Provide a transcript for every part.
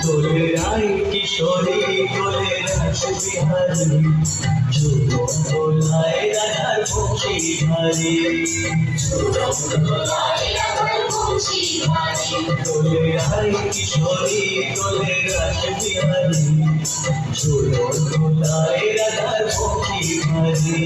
দোলে রায় কিশোরী দোলে রাস বিহারী ঝুলন দোলায় রাধার বংশী ভারী দোলে রায় কিশোরী দোলে রাস বিহারী ঝুলন দোলায় রাধার বংশী ভারী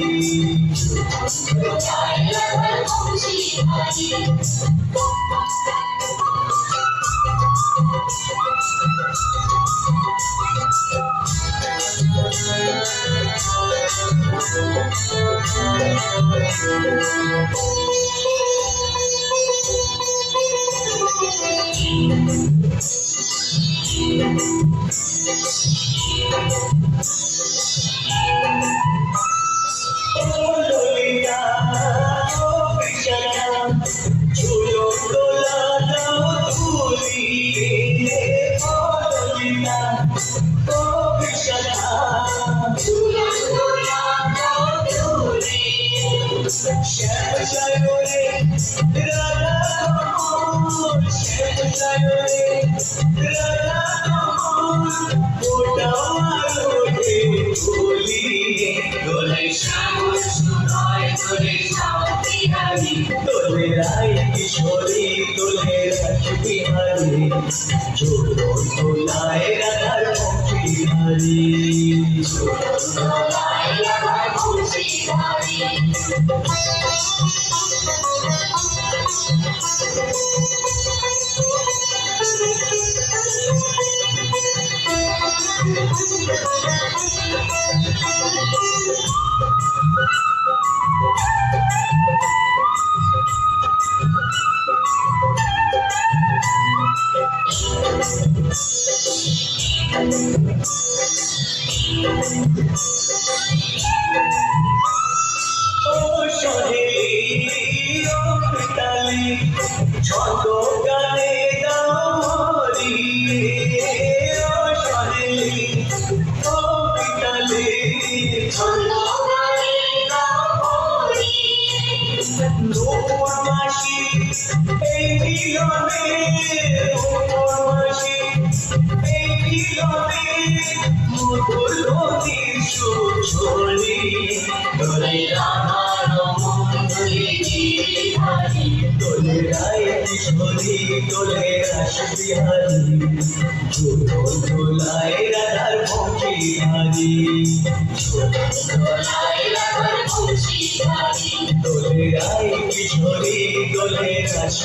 দোলে রায় কিশোরী দোলে রাস বিহারী ঝুলন দোলায় রাধার বংশী ভারী ছন্দ গানে দাওরি ও সহেলি ও পিতালি ছন্দ গানে দাওরি নোর মাসি এই মিলনে নোর মাসি এই মিলনে মধুর নদীর সুঝলি দোলে রাধার মন্দিরে দোলে রায় কিশোরী দোলে রাস বিহারী ঝুলন দোলায় রাধার বংশী ভারী দোলে রায় কিশোরী দোলে রাস